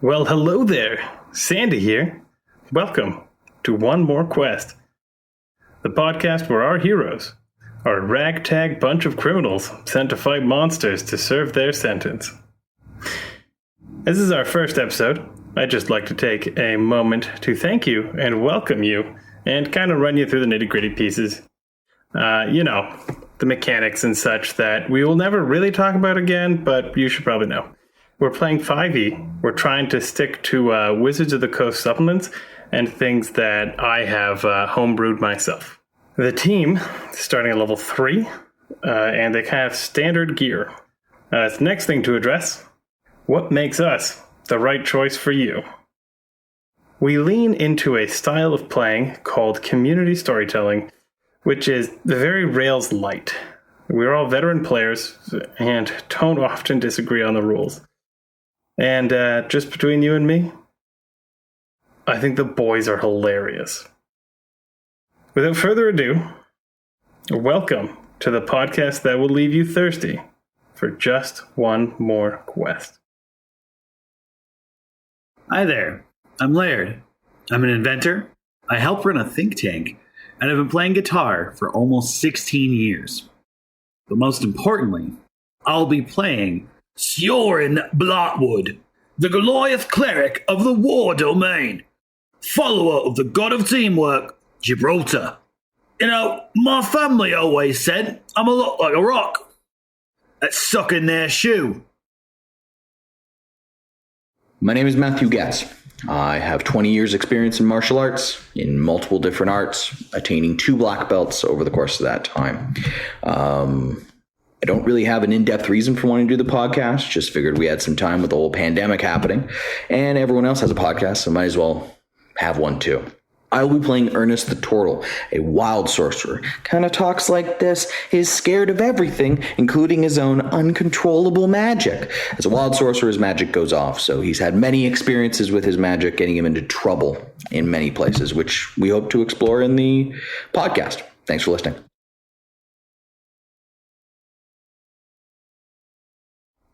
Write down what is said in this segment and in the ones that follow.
Well, hello there. Sandy here. Welcome to One More Quest, the podcast where our heroes are a ragtag bunch of criminals sent to fight monsters to serve their sentence. This is our first episode. I'd just like to take a moment to thank you and welcome you and kind of run you through the nitty-gritty pieces. The mechanics and such that we will never really talk about again, but you should probably know. We're playing 5e. We're trying to stick to Wizards of the Coast supplements and things that I have homebrewed myself. The team is starting at level 3, and they kind of standard gear. The next thing to address, what makes us the right choice for you? We lean into a style of playing called community storytelling, which is very Rails light. We're all veteran players and don't often disagree on the rules. And just between you and me, I think the boys are hilarious. Without further ado, welcome to the podcast that will leave you thirsty for just one more quest. Hi there, I'm Laird. I'm an inventor, I help run a think tank, and I've been playing guitar for almost 16 years. But most importantly, I'll be playing Sjoren Blotwood, the Goliath cleric of the War Domain, follower of the god of teamwork, Gibraltar. You know, my family always said I'm a lot like a rock that's stuck in their shoe. My name is Matthew Gass. I have 20 years experience in martial arts, in multiple different arts, attaining 2 black belts over the course of that time. I don't really have an in-depth reason for wanting to do the podcast. Just figured we had some time with the whole pandemic happening, and everyone else has a podcast, so might as well have one too. I will be playing Ernest the Tortle, a wild sorcerer. Kind of talks like this, is scared of everything, including his own uncontrollable magic. As a wild sorcerer, his magic goes off, so he's had many experiences with his magic, getting him into trouble in many places, which we hope to explore in the podcast. Thanks for listening.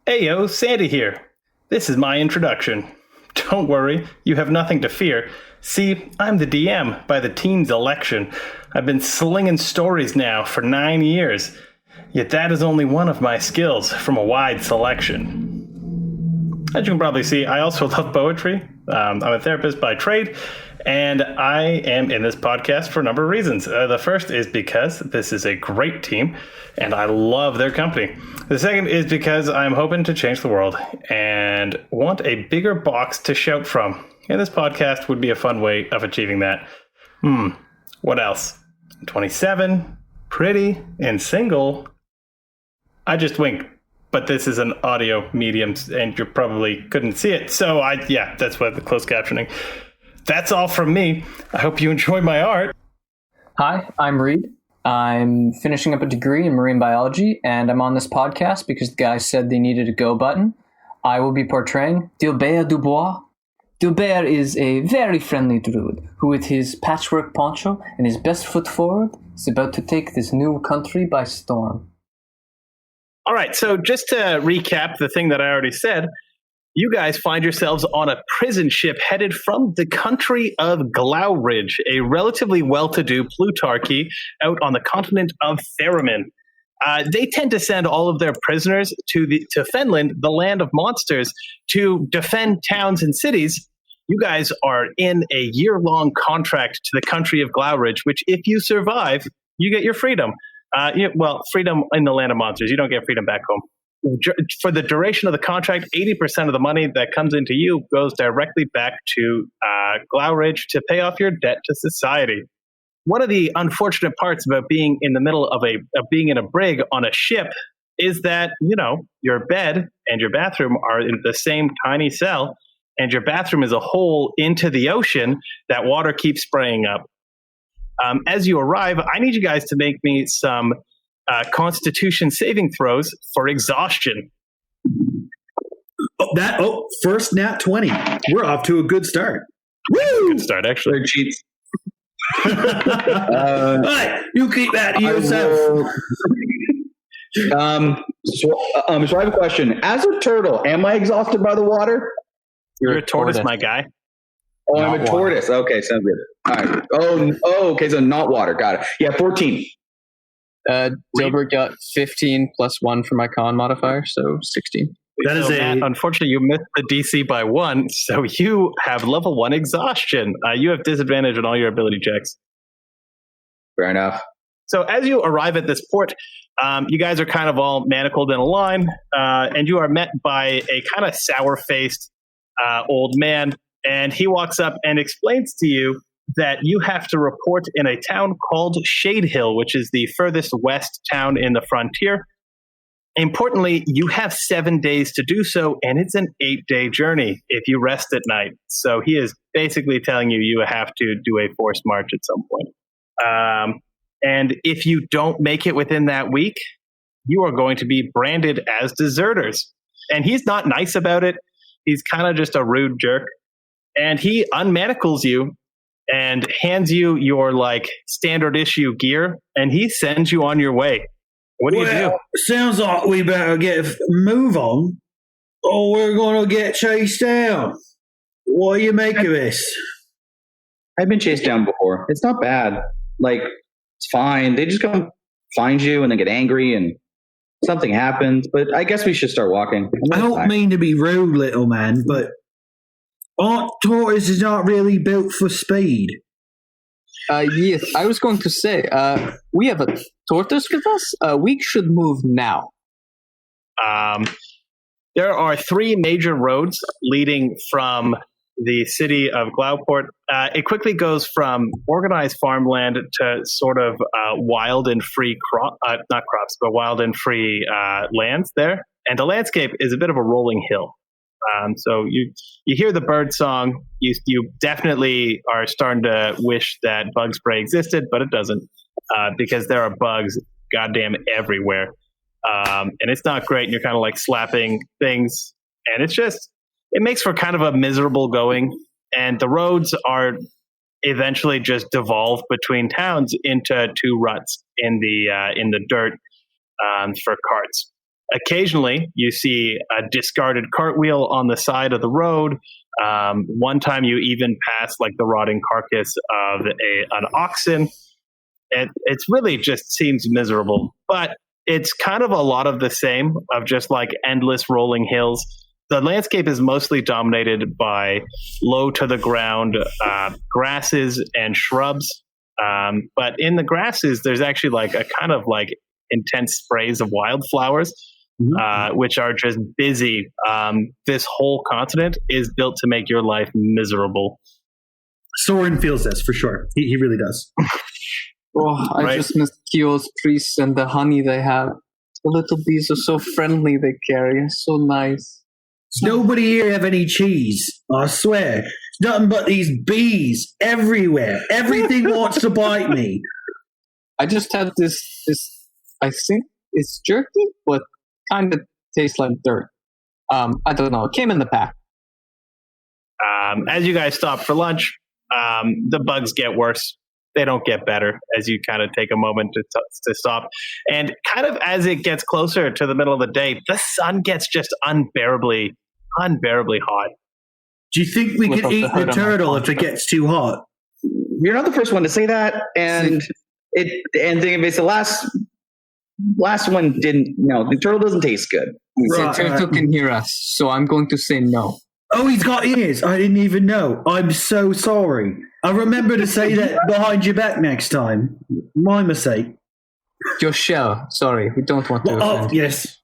Hey yo, Sandy here. This is my introduction. Don't worry, you have nothing to fear. See, I'm the DM by the team's election. I've been slinging stories now for 9 years. Yet that is only one of my skills from a wide selection. As you can probably see, I also love poetry. I'm a therapist by trade, and I am in this podcast for a number of reasons. The first is because this is a great team, and I love their company. The second is because I'm hoping to change the world and want a bigger box to shout from. And this podcast would be a fun way of achieving that. What else? 27, pretty, and single. I just winked, but this is an audio medium, and you probably couldn't see it. So that's why the closed captioning. That's all from me. I hope you enjoy my art. Hi, I'm Reed. I'm finishing up a degree in marine biology, and I'm on this podcast because the guys said they needed a go button. I will be portraying Dilbert Dubois. Dilbert is a very friendly druid who, with his patchwork poncho and his best foot forward, is about to take this new country by storm. All right, so just to recap the thing that I already said, you guys find yourselves on a prison ship headed from the country of Glowridge, a relatively well-to-do plutarchy out on the continent of Theremin. They tend to send all of their prisoners to Fenland, the land of monsters, to defend towns and cities. You guys are in a year-long contract to the country of Glowridge, which if you survive, you get your freedom. Freedom in the land of monsters. You don't get freedom back home. For the duration of the contract, 80% of the money that comes into you goes directly back to Glowridge to pay off your debt to society. One of the unfortunate parts about being in the middle of being in a brig on a ship is that, your bed and your bathroom are in the same tiny cell, and your bathroom is a hole into the ocean that water keeps spraying up. As you arrive, I need you guys to make me some Constitution saving throws for exhaustion. First nat 20. We're off to a good start. Woo! Good start, actually. They're cheats. Right, you keep that to yourself. So I have a question. As a turtle, am I exhausted by the water? You're a tortoise, my guy. Oh, I'm a tortoise. Okay, sounds good. All right. Oh, okay, so not water. Got it. Yeah, 14. Dilbert got 15 plus 1 for my con modifier, so 16. That is Matt, unfortunately, you missed the DC by 1, so you have level 1 exhaustion. You have disadvantage on all your ability checks. Fair enough. So as you arrive at this port, you guys are kind of all manacled in a line, and you are met by a kind of sour-faced old man, and he walks up and explains to you that you have to report in a town called Shade Hill, which is the furthest west town in the frontier. Importantly, you have 7 days to do so, and it's an 8-day journey if you rest at night. So he is basically telling you you have to do a forced march at some point. And if you don't make it within that week, you are going to be branded as deserters. And he's not nice about it. He's kind of just a rude jerk. And he unmanacles you and hands you your standard issue gear, and he sends you on your way. What do you do? Sounds like we better move on, or we're going to get chased down. What do you make of this? I've been chased down before. It's not bad. It's fine. They just come find you and then get angry and something happens. But I guess we should start walking. I don't mean to be rude, little man, but aren't tortoises not really built for speed? Yes, I was going to say, we have a tortoise with us. We should move now. There are 3 major roads leading from the city of Glauport. It quickly goes from organized farmland to sort of wild and free wild and free lands there. And the landscape is a bit of a rolling hill. So you hear the bird song. You definitely are starting to wish that bug spray existed, but it doesn't, because there are bugs goddamn everywhere. And it's not great. And you're kind of slapping things, and it makes for kind of a miserable going. And the roads are eventually just devolve between towns into 2 ruts in the dirt for carts. Occasionally, you see a discarded cartwheel on the side of the road. One time, you even pass the rotting carcass of an oxen. It's really just seems miserable, but it's kind of a lot of the same of just endless rolling hills. The landscape is mostly dominated by low to the ground grasses and shrubs. But in the grasses, there's actually a kind of intense sprays of wildflowers. Which are just busy. This whole continent is built to make your life miserable. Soren feels this for sure. He really does. I just miss Kyo's priests and the honey they have. The little bees are so friendly they carry. It's so nice. Nobody here have any cheese. I swear. It's nothing but these bees everywhere. Everything wants to bite me. I just had this. I think it's jerky, but kind of tastes like dirt. I don't know. It came in the pack. As you guys stop for lunch, the bugs get worse. They don't get better as you kind of take a moment to stop. And kind of as it gets closer to the middle of the day, the sun gets just unbearably hot. Do you think we could eat the turtle if it gets too hot? You're not the first one to say that, and it's the last one didn't. No, the turtle doesn't taste good. The turtle can hear us, so I'm going to say no. Oh, he's got ears. I didn't even know. I'm so sorry. I'll remember to say that behind your back next time. My mistake. Your shell. Sorry, we don't want to offend. Yes.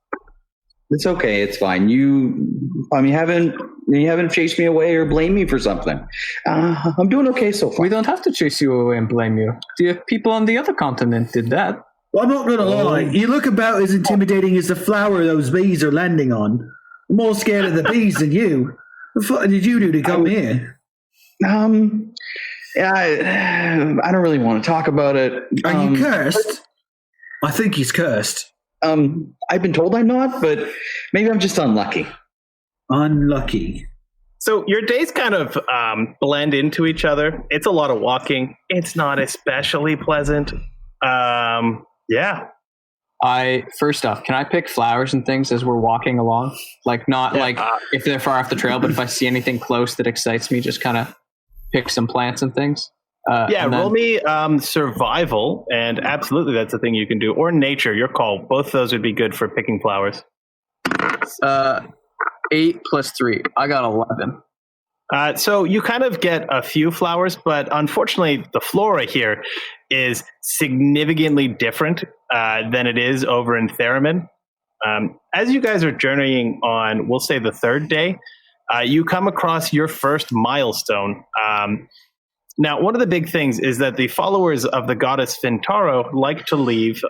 It's okay. It's fine. You haven't chased me away or blamed me for something. I'm doing okay so far. We don't have to chase you away and blame you. The people on the other continent did that. Well, I'm not going to lie. You look about as intimidating as the flower those bees are landing on. I'm more scared of the bees than you. What the fuck did you do to come here? Yeah, I don't really want to talk about it. Are you cursed? I think he's cursed. I've been told I'm not, but maybe I'm just unlucky. Unlucky. So your days kind of blend into each other. It's a lot of walking. It's not especially pleasant. Yeah. First off, can I pick flowers and things as we're walking along? Like not if they're far off the trail, but if I see anything close that excites me, just kind of pick some plants and things. Roll me survival, and absolutely that's a thing you can do. Or nature, your call. Both of those would be good for picking flowers. 8 plus 3. I got 11. So you kind of get a few flowers, but unfortunately the flora here is significantly different than it is over in Theremin. As you guys are journeying on, we'll say the third day, you come across your first milestone. Now, one of the big things is that the followers of the goddess Fintaro like to leave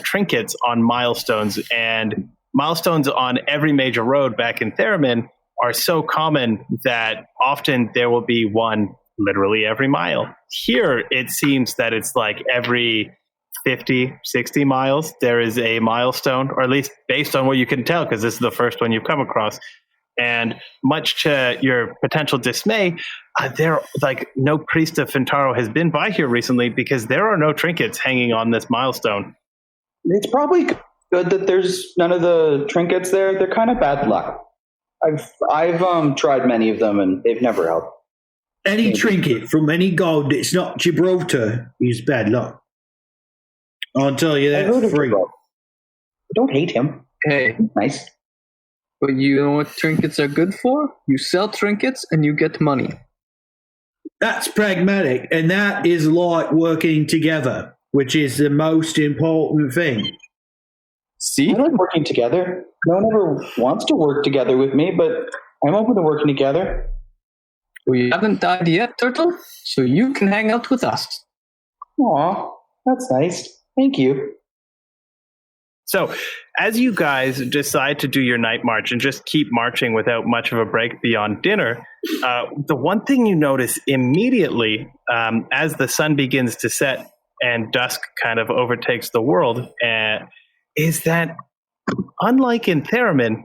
trinkets on milestones, and milestones on every major road back in Theremin are so common that often there will be one literally every mile. Here, it seems that it's like every 50, 60 miles, there is a milestone, or at least based on what you can tell, because this is the first one you've come across. And much to your potential dismay, no priest of Fintaro has been by here recently because there are no trinkets hanging on this milestone. It's probably good that there's none of the trinkets there. They're kind of bad luck. I've tried many of them and they've never helped. Any trinket from any god that's not Gibraltar is bad luck. I'll tell you that for free. I don't hate him. Hey, He's nice. but you know what trinkets are good for? You sell trinkets and you get money. That's pragmatic, and that is like working together, which is the most important thing. See? I like working together. No one ever wants to work together with me, but I'm open to working together. We haven't died yet, Turtle, so you can hang out with us. Aw, that's nice. Thank you. So, as you guys decide to do your night march and just keep marching without much of a break beyond dinner, the one thing you notice immediately as the sun begins to set and dusk kind of overtakes the world is that, unlike in Theremin,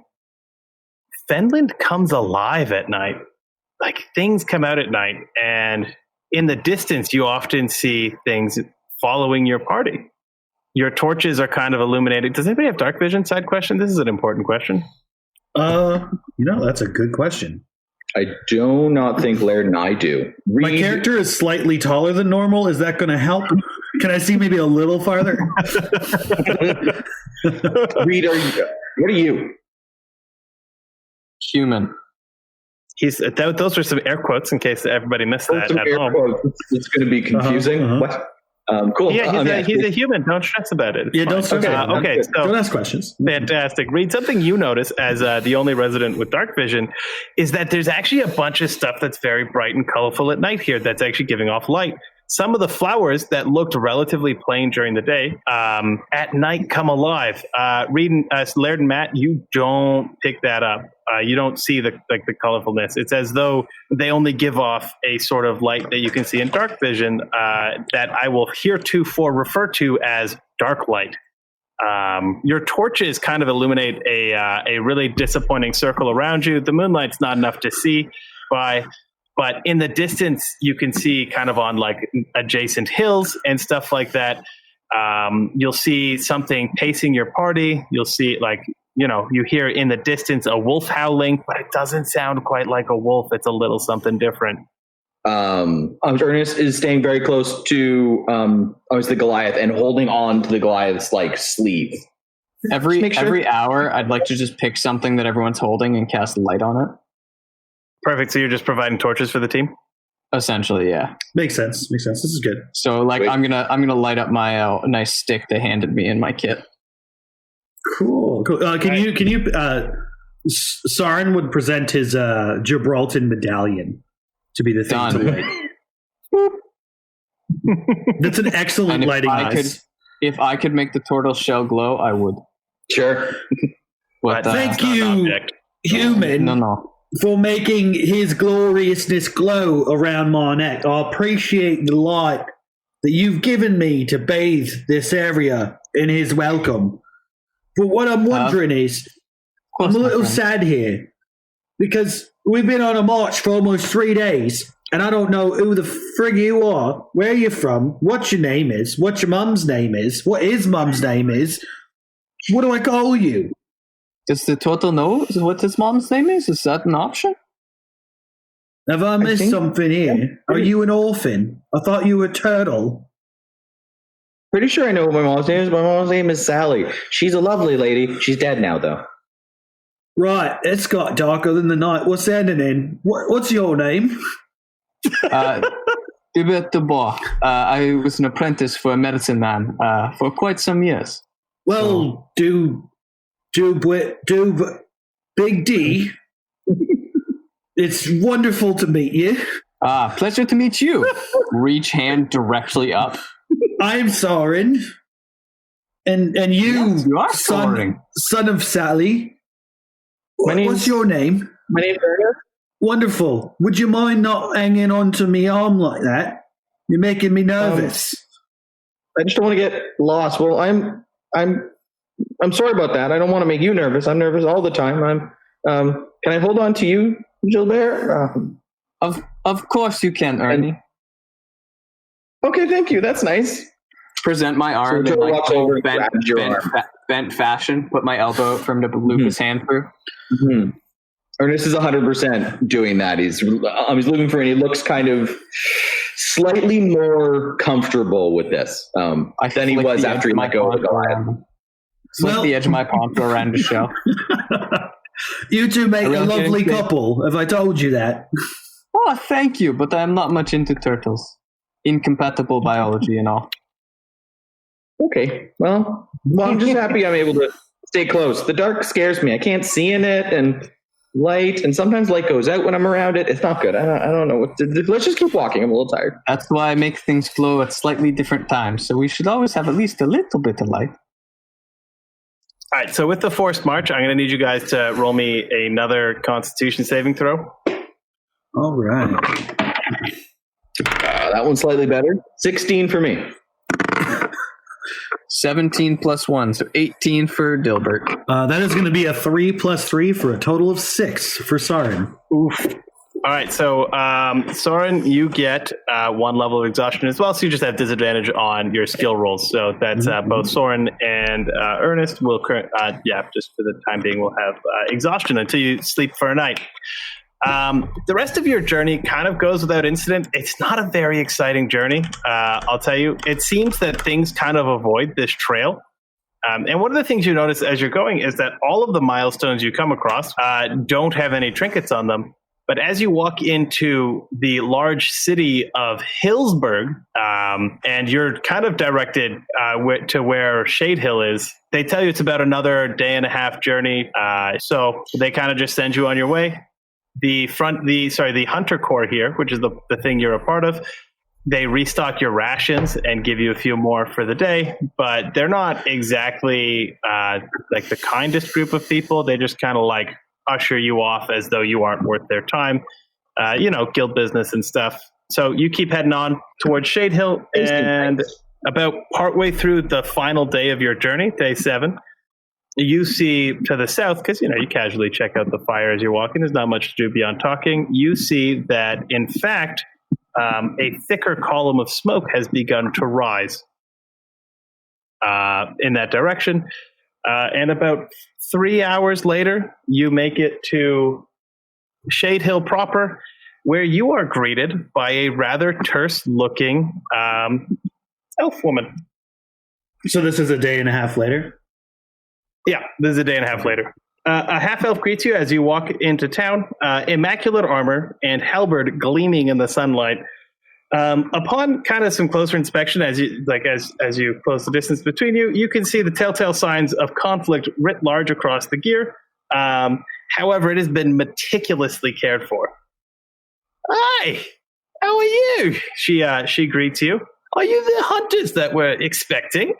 Fenland comes alive at night. Like, things come out at night, and in the distance, you often see things following your party. Your torches are kind of illuminated. Does anybody have dark vision? Side question. This is an important question. That's a good question. I do not think Laird and I do. My character is slightly taller than normal. Is that going to help? Can I see maybe a little farther? Reed, what are you? Human. Those were some air quotes in case everybody missed that at home. It's going to be confusing. What? Cool. Yeah, he's a human. Don't stress about it. Yeah, don't stress about it. Okay, so don't ask questions. Fantastic. Reed, something you notice as the only resident with dark vision is that there's actually a bunch of stuff that's very bright and colorful at night here that's actually giving off light. Some of the flowers that looked relatively plain during the day, at night come alive. Reed, Laird and Matt, you don't pick that up. You don't see the colorfulness. It's as though they only give off a sort of light that you can see in dark vision that I will heretofore refer to as dark light. Your torches kind of illuminate a really disappointing circle around you. The moonlight's not enough to see by. But in the distance, you can see kind of on like adjacent hills and stuff like that. You'll see something pacing your party. You'll see you hear in the distance a wolf howling, but it doesn't sound quite like a wolf. It's a little something different. Ernest is staying very close to the Goliath and holding on to the Goliath's sleeve. Every hour, I'd like to just pick something that everyone's holding and cast light on it. Perfect. So you're just providing torches for the team? Essentially, yeah. Makes sense. This is good. So, I'm gonna light up my nice stick they handed me in my kit. Cool. Can you? Sarin would present his Gibraltar medallion to be the thing to light. That's an excellent lighting device. If I could make the turtle shell glow, I would. Sure. Thank you, human. No. For making his gloriousness glow around my neck. I appreciate the light that you've given me to bathe this area in his welcome. But what I'm wondering is, I'm a little sad here because we've been on a march for almost 3 days, and I don't know who the frig you are, where you're from, what your name is, what your mum's name is, what his mum's name is. What do I call you? Does the Tortle know what his mom's name is? Is that an option? Have I missed something here? Are you an orphan? I thought you were Turtle. Pretty sure I know what my mom's name is. My mom's name is Sally. She's a lovely lady. She's dead now, though. Right, it's got darker than the night. What's ending in? What's your name? Hubert Dubois. I was an apprentice for a medicine man for quite some years. Well, do Big D. It's wonderful to meet you. Pleasure to meet you. Reach hand directly up. I'm Soren. And you, yes, you are son of Sally. What's your name? My name's Ernest. Wonderful. Would you mind not hanging on to me arm like that? You're making me nervous. I just don't want to get lost. Well, I'm sorry about that. I don't want to make you nervous. I'm nervous all the time. Can I hold on to you, Gilbert? Of course you can, Ernie. Okay, thank you. That's nice. Present my arm So in like walks over and bent grabs your arm. fashion. Put my elbow for him to loop his hand through. Mm-hmm. Ernest is 100% doing that. He's looking for, and he looks kind of slightly more comfortable with this than he was after he let go of the Goliath. Slip the edge of my poncho around the shell. You two make a lovely couple. Have I told you that? Oh, thank you, but I'm not much into turtles. Incompatible biology and all. Okay, well, I'm just happy I'm able to stay close. The dark scares me. I can't see in it, and light, and sometimes light goes out when I'm around it. It's not good. I don't know what to do. Let's just keep walking. I'm a little tired. That's why I make things glow at slightly different times, so we should always have at least a little bit of light. All right, so with the forced march, I'm going to need you guys to roll me another Constitution saving throw. All right. That one's slightly better. 16 for me. 17 plus 1, so 18 for Dilbert. That is going to be a 3 plus 3 for a total of 6 for Soren. Oof. All right, so Soren, you get 1 level of exhaustion as well, so you just have disadvantage on your skill rolls. So that's both Soren and Ernest will, just for the time being, will have exhaustion until you sleep for a night. The rest of your journey kind of goes without incident. It's not a very exciting journey, I'll tell you. It seems that things kind of avoid this trail. And one of the things you notice as you're going is that all of the milestones you come across don't have any trinkets on them. But as you walk into the large city of Hillsburg, and you're kind of directed to where Shade Hill is, they tell you it's about another day and a half journey. So they kind of just send you on your way. The Hunter Corps here, which is the thing you're a part of, they restock your rations and give you a few more for the day, but they're not exactly like the kindest group of people. They just kind of like usher you off as though you aren't worth their time, guild business and stuff. So you keep heading on towards Shade Hill, and about partway through the final day of your journey, day 7, you see to the south, because you casually check out the fire as you're walking. There's not much to do beyond talking. You see that, in fact, a thicker column of smoke has begun to rise in that direction. And about 3 hours later, you make it to Shade Hill proper, where you are greeted by a rather terse-looking elf woman. So this is a day and a half later? Yeah, this is a day and a half later. A half-elf greets you as you walk into town, immaculate armor and halberd gleaming in the sunlight. Upon kind of some closer inspection, as you close the distance between you, you can see the telltale signs of conflict writ large across the gear. However, it has been meticulously cared for. Hi, how are you? She greets you. Are you the hunters that we're expecting?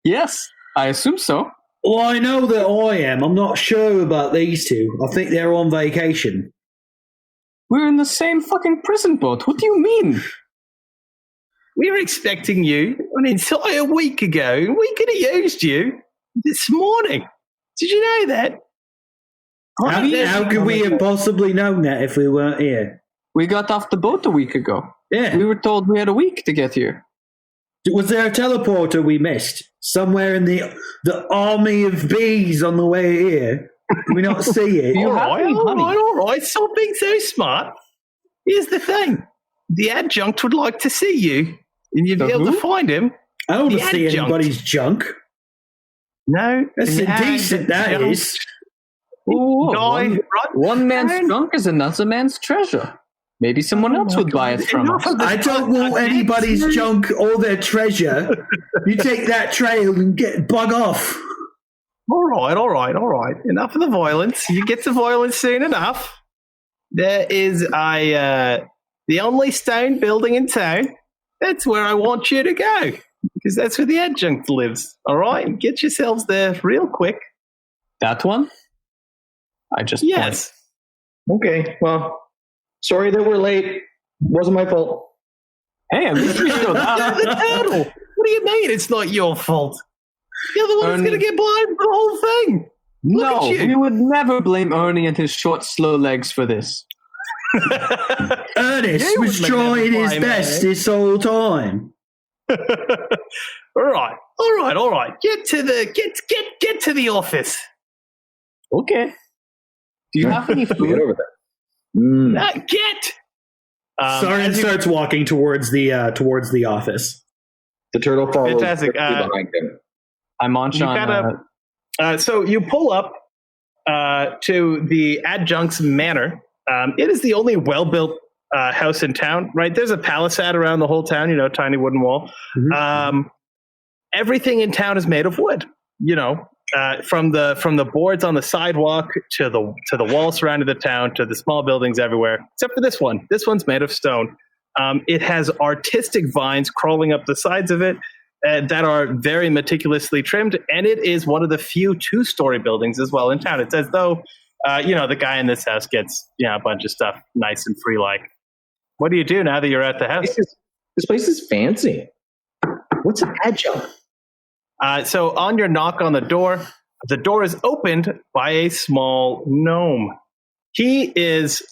Yes, I assume so. Well, I know that I am. I'm not sure about these two. I think they're on vacation. We're in the same fucking prison boat. What do you mean? We were expecting you an entire week ago, and we could have used you this morning. Did you know that? How could we have possibly known that if we weren't here? We got off the boat a week ago. Yeah. We were told we had a week to get here. Was there a teleporter we missed? Somewhere in the army of bees on the way here? Did we not see it? All right. Stop being so smart. Here's the thing. The adjunct would like to see you, and you'd be able to find him. I don't want to see anybody's junk. No. That's indecent, that is. Ooh, one man's junk is another man's treasure. Maybe someone else would buy it from us. I don't want anybody's junk or their treasure. You take that trail and bug off. All right. Enough of the violence. You get to violence soon enough. There is the only stone building in town. That's where I want you to go. Because that's where the adjunct lives. All right? Get yourselves there real quick. That one? I just Yes. Okay, well, sorry that we're late. Wasn't my fault. Hey, I'm just The turtle. What do you mean it's not your fault? You're the one that's going to get blind for the whole thing. Look No, at you. we would never blame Ernie and his short, slow legs for this. Ernest You was would trying never his blame best me. this whole time. All right. Get to the office. Okay. Do you have any Get food? over there. Get. Sarn starts walking towards the office. The turtle follows Fantastic. behind him. I'm on You Sean. So you pull up to the adjunct's manor. It is the only well-built house in town, right? There's a palisade around the whole town, tiny wooden wall. Mhm. Everything in town is made of wood, from the boards on the sidewalk to the wall surrounding the town to the small buildings everywhere, except for this one. This one's made of stone. It has artistic vines crawling up the sides of it that are very meticulously trimmed, and it is one of the few two-story buildings as well in town. It's as though, the guy in this house gets a bunch of stuff nice and free-like. What do you do now that you're at the house? This place is fancy. What's an adjunct? So on your knock on the door is opened by a small gnome. He is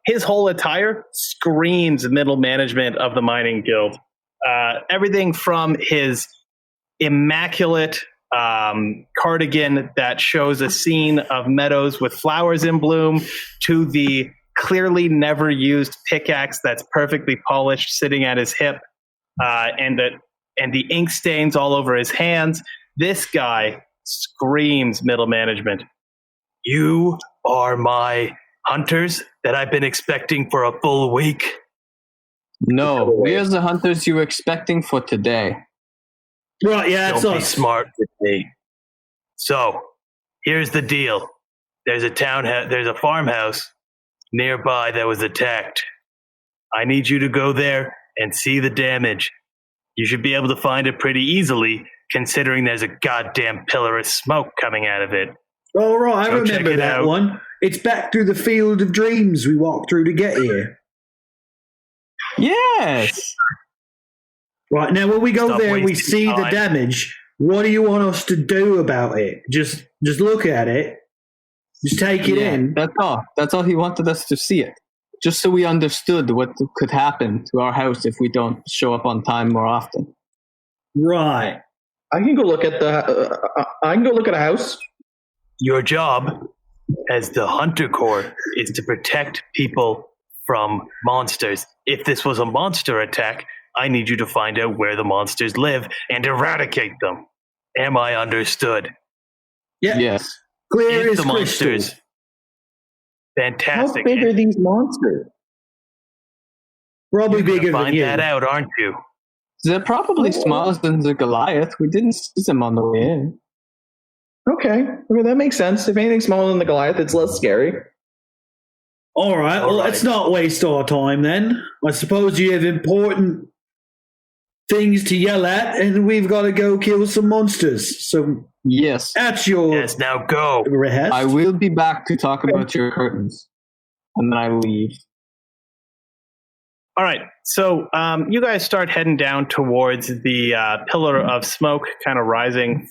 his whole attire screams middle management of the mining guild. Everything from his immaculate cardigan that shows a scene of meadows with flowers in bloom to the clearly never used pickaxe that's perfectly polished sitting at his hip, and the ink stains all over his hands. This guy screams middle management. You are my hunters that I've been expecting for a full week. No, we're the hunters you were expecting for today. Right, yeah, it's Don't be us. smart with me. So, here's the deal. There's a farmhouse nearby that was attacked. I need you to go there and see the damage. You should be able to find it pretty easily, considering there's a goddamn pillar of smoke coming out of it. Oh, right, I Go check remember it that out. one. It's back through the field of dreams we walked through to get here. Yes. Right, now when we go Stop there and we wasting see the time. damage, what do you want us to do about it? Just look at it. Just take it in. That's all. That's all he wanted us to see it. Just so we understood what could happen to our house if we don't show up on time more often. Right. I can go look at a house. Your job as the Hunter Corps is to protect people from monsters. If this was a monster attack, I need you to find out where the monsters live and eradicate them. Am I understood? Yeah. Yes. Clear Get as the crystal. monsters. How Fantastic. big are And these monsters? Probably you're gonna bigger than find you. that out, aren't you? They're probably smaller than the Goliath. We didn't see them on the way in. Okay, that makes sense. If anything's smaller than the Goliath, it's less scary. All right, well, All right. let's not waste our time then. I suppose you have important things to yell at, and we've got to go kill some monsters. So Yes. that's your Yes, now go. request. I will be back to talk about your curtains. And then I leave. All right, so you guys start heading down towards the pillar of smoke kind of rising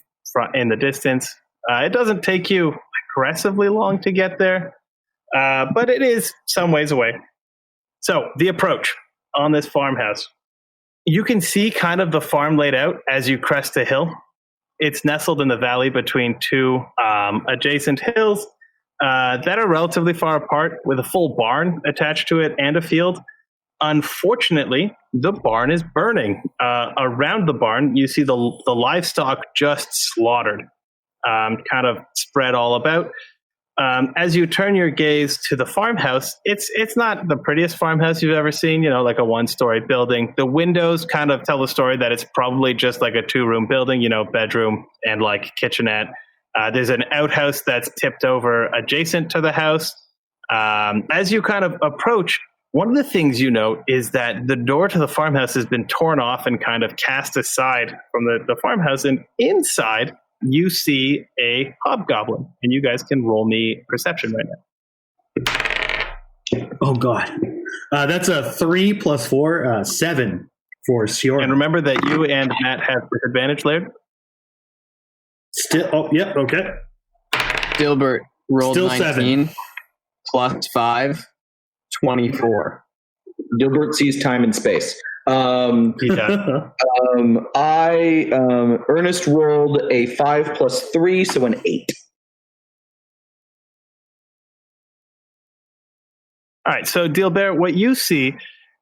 in the distance. It doesn't take you aggressively long to get there, but it is some ways away. So the approach on this farmhouse you can see kind of the farm laid out as you crest the hill. It's nestled in the valley between two adjacent hills that are relatively far apart, with a full barn attached to it and a field. Unfortunately, the barn is burning. Around the barn, you see the livestock just slaughtered, kind of spread all about. As you turn your gaze to the farmhouse, it's not the prettiest farmhouse you've ever seen, like a one-story building. The windows kind of tell the story that it's probably just like a two-room building, bedroom and like kitchenette. There's an outhouse that's tipped over adjacent to the house. As you kind of approach, one of the things you note is that the door to the farmhouse has been torn off and kind of cast aside from the farmhouse, and inside you see a hobgoblin, and you guys can roll me perception right now. Oh, God. That's a 3 + 4, 7 for Sior. And remember that you and Matt have disadvantage, Laird. Still, oh, yep, okay. Dilbert rolled Still 19 plus 5, 24. Dilbert sees time and space. He does. Ernest rolled a 5 + 3, so an 8. All right, so Dilbert, what you see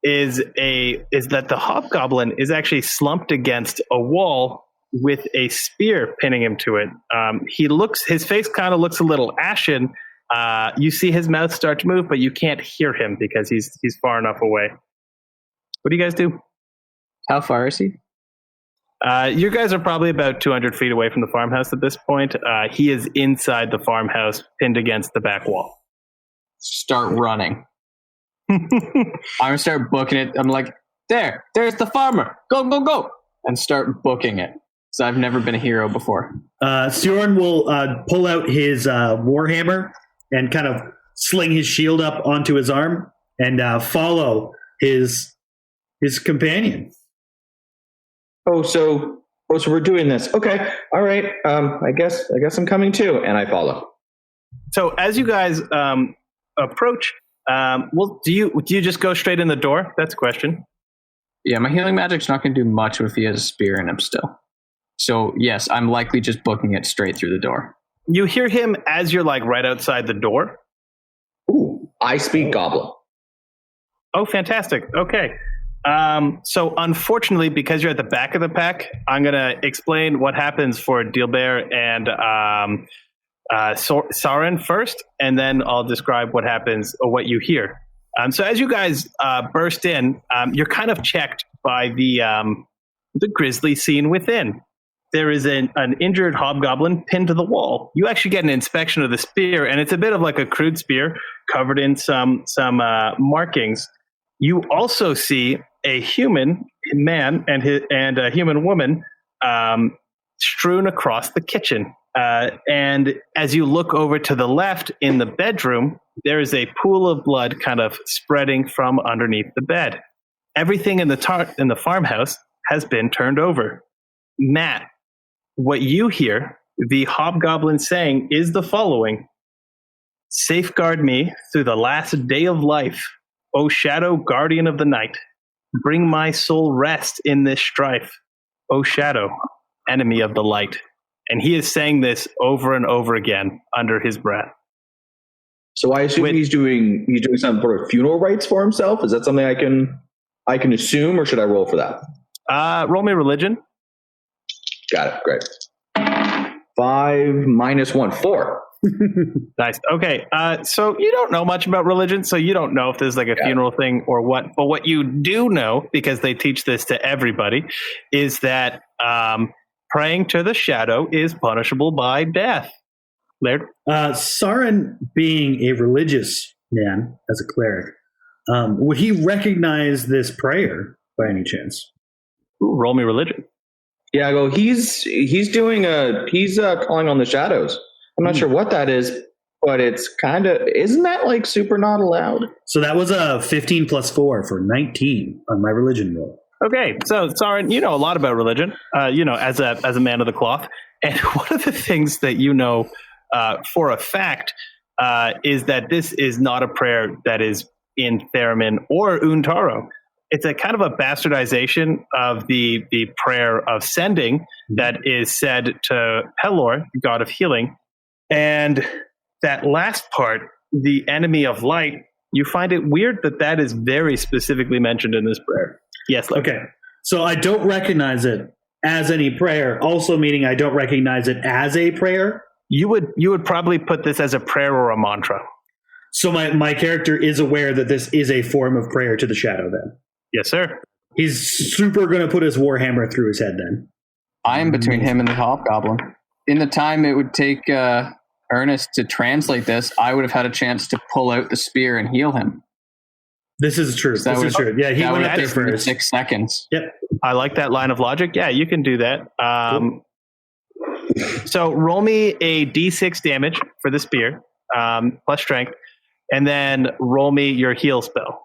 is that the hobgoblin is actually slumped against a wall with a spear pinning him to it. His face kind of looks a little ashen. You see his mouth start to move, but you can't hear him because he's far enough away. What do you guys do? How far is he? You guys are probably about 200 feet away from the farmhouse at this point. He is inside the farmhouse, pinned against the back wall. Start running. I'm going to start booking it. I'm like, there's the farmer. Go, go, go. And start booking it. So I've never been a hero before. Sioran will pull out his warhammer and kind of sling his shield up onto his arm and follow his companion. So we're doing this. Okay, all right. I guess I'm coming too, and I follow. So as you guys approach, do you just go straight in the door? That's a question. Yeah, my healing magic's not going to do much if he has a spear in him still. So yes, I'm likely just booking it straight through the door. You hear him as you're like right outside the door. Ooh, I speak Goblin. Oh, fantastic. Okay. So unfortunately, because you're at the back of the pack, I'm going to explain what happens for Dilbert and Saren first, and then I'll describe what happens or what you hear. So as you guys burst in, you're kind of checked by the grisly scene within. There is an injured hobgoblin pinned to the wall. You actually get an inspection of the spear, and it's a bit of like a crude spear covered in some markings. You also see a human man and a human woman strewn across the kitchen. And as you look over to the left in the bedroom, there is a pool of blood kind of spreading from underneath the bed. Everything in the farmhouse has been turned over. Matt, what you hear the hobgoblin saying is the following: "Safeguard me through the last day of life, O shadow guardian of the night. Bring my soul rest in this strife, O shadow, enemy of the light." And he is saying this over and over again under his breath. So I assume he's doing some sort of funeral rites for himself. Is that something I can assume, or should I roll for that? Roll me religion. Got it. Great. 5 - 1, 4. Nice. Okay. So you don't know much about religion, so you don't know if there's like a funeral thing or what. But what you do know, because they teach this to everybody, is that praying to the shadow is punishable by death. Laird? Saren, being a religious man, as a cleric, would he recognize this prayer by any chance? Ooh, roll me religion. Yeah, I go. He's calling on the shadows. I'm not sure what that is, but it's kind of, isn't that like super not allowed? So that was a 15 + 4 for 19 on my religion roll. Okay, so Saren, you know a lot about religion. As a man of the cloth, and one of the things that you know for a fact is that this is not a prayer that is in Theremin or Untaro. it's a kind of a bastardization of the prayer of sending that is said to Pelor, the god of healing. And that last part, the enemy of light, you find it weird that is very specifically mentioned in this prayer. Yes. Larry. Okay. So I don't recognize it as any prayer, also meaning I don't recognize it as a prayer. You would probably put this as a prayer or a mantra. So my character is aware that this is a form of prayer to the shadow then. Yes, sir. He's super going to put his warhammer through his head then. I am between him and the hobgoblin. In the time it would take Ernest to translate this, I would have had a chance to pull out the spear and heal him. This is true. This is true. Yeah, he that went would up there have taken me first. 6 seconds. Yep. I like that line of logic. Yeah, you can do that. So roll me a d6 damage for the spear, plus strength, and then roll me your heal spell.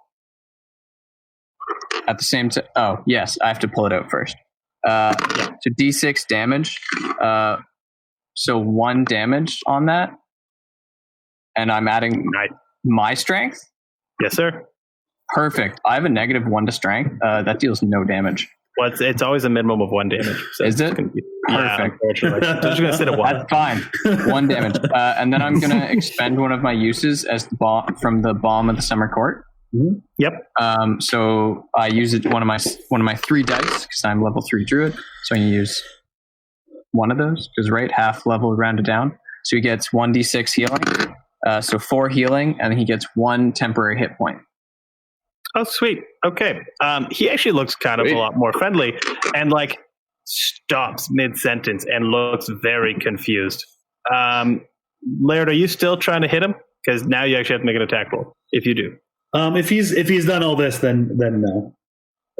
At the same time, oh yes, I have to pull it out first. So d6 damage. So 1 damage on that, and I'm adding my strength. Yes, sir. Perfect. I have a -1 to strength. That deals no damage. Well, it's always a minimum of 1 damage. So Is it? Perfect. Unfortunately. I'm just going to sit at 1. That's fine. 1 damage. And then I'm going to expend one of my uses as the from the Balm of the Summer Court. Mm-hmm. Yep. So I use it one of my 3 dice because I'm level 3 druid. So I can use one of those because half level rounded down. So he gets 1d6 healing. So 4 healing, and he gets 1 temporary hit point. Oh, sweet. Okay. He actually looks kind of a lot more friendly and stops mid-sentence and looks very confused. Laird, are you still trying to hit him? Because now you actually have to make an attack roll if you do. If he's done all this, then no.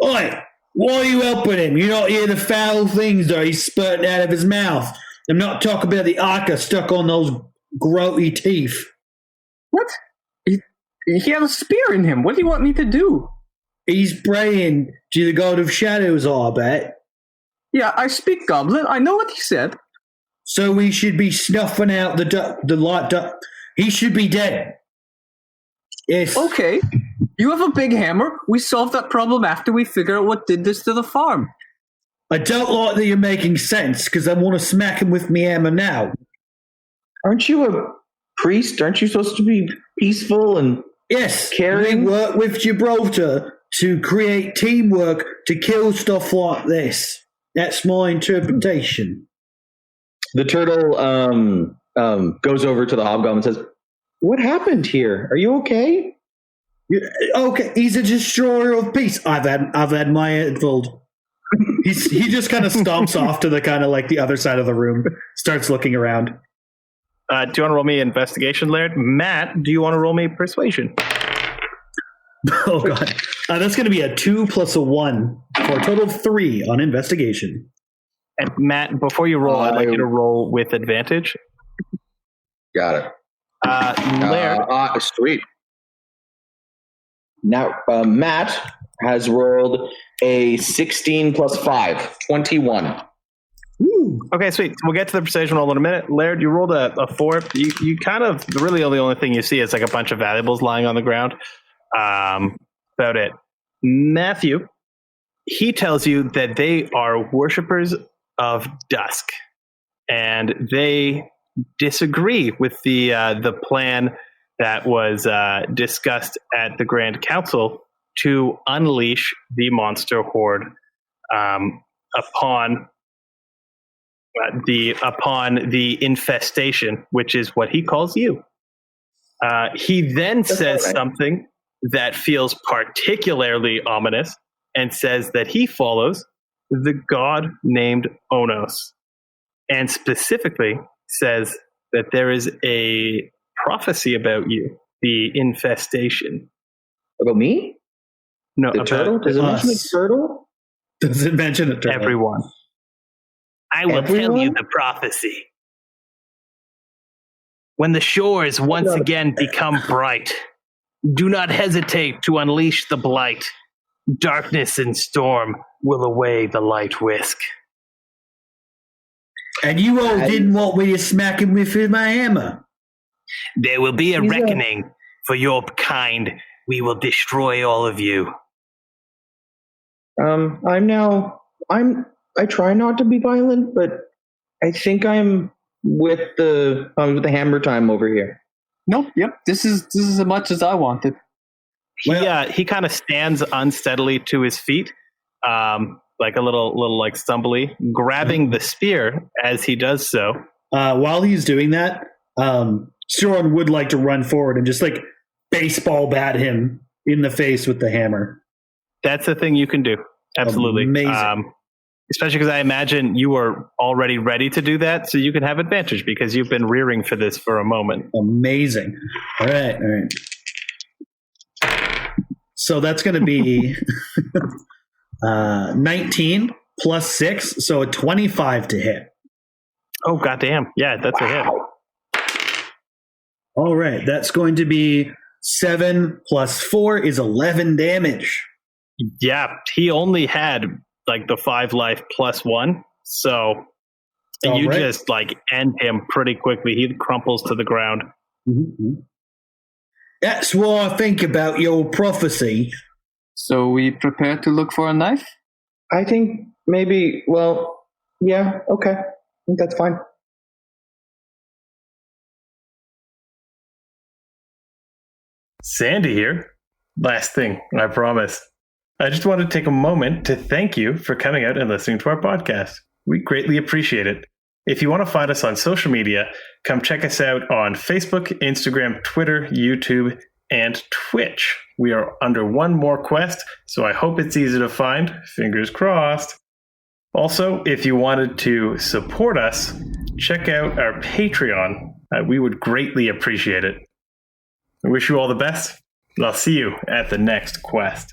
Oi! Why are you helping him? You not hear the foul things that he's spurting out of his mouth. I'm not talking about the arca stuck on those grotty teeth. What? He has a spear in him. What do you want me to do? He's praying to the god of shadows, I bet. Yeah, I speak goblin. I know what he said. So we should be snuffing out the light. He should be dead. Yes. Okay. You have a big hammer. We solved that problem after we figure out what did this to the farm. I don't like that you're making sense because I want to smack him with my hammer now. Aren't you a priest? Aren't you supposed to be peaceful and caring? We work with Gibraltar to create teamwork to kill stuff like this. That's my interpretation. The turtle goes over to the hobgoblin and says, "What happened here? Are you okay?" Okay, he's a destroyer of peace. I've had my head filled. He just kind of stomps off to the kind of the other side of the room, starts looking around. Do you want to roll me investigation, Laird? Matt, do you want to roll me persuasion? Oh, God. That's going to be a 2 plus a 1 for a total of 3 on investigation. And Matt, before you roll, I'd like you to roll with advantage. Got it. Laird. Sweet. Now, Matt has rolled a 16 plus 5, 21. Okay, sweet. We'll get to the precision roll in a minute. Laird, you rolled a 4. You kind of, really the only thing you see is a bunch of valuables lying on the ground. About it. Matthew, he tells you that they are worshippers of dusk, and they disagree with the plan that was discussed at the Grand Council to unleash the monster horde upon the infestation, which is what he calls you. He then says something that feels particularly ominous and says that he follows the god named Onos, and specifically says that there is a prophecy about you, the infestation. About me? No, the turtle? Does it mention the turtle? Does it mention a turtle? Everyone. I will tell you the prophecy. When the shores once again become bright, do not hesitate to unleash the blight. Darkness and storm will away the light whisk. And you all didn't want me to smack him with my hammer. There will be a reckoning for your kind. We will destroy all of you. I try not to be violent, but I think I'm with the hammer time over here. Nope. Yep. This is as much as I wanted. He kind of stands unsteadily to his feet, like a little like stumbly, grabbing the spear as he does so. While he's doing that, Sturon would like to run forward and just like baseball bat him in the face with the hammer. That's the thing you can do. Absolutely. Amazing. Especially because I imagine you are already ready to do that, so you can have advantage because you've been rearing for this for a moment. Amazing. All right. So that's going to be 19 plus 6, so a 25 to hit. Oh, goddamn. Yeah, that's a hit. All right. That's going to be 7 plus 4 is 11 damage. Yeah, he only had like the 5 life plus 1, so you just like end him pretty quickly. He crumples to the ground. Mm-hmm. That's what I think about your prophecy. So we prepare to look for a knife? I think maybe, well, yeah, okay. I think that's fine. Sandy here. Last thing, I promise. I just wanted to take a moment to thank you for coming out and listening to our podcast. We greatly appreciate it. If you want to find us on social media, come check us out on Facebook, Instagram, Twitter, YouTube, and Twitch. We are under One More Quest, so I hope it's easy to find. Fingers crossed. Also, if you wanted to support us, check out our Patreon. We would greatly appreciate it. I wish you all the best. I'll see you at the next quest.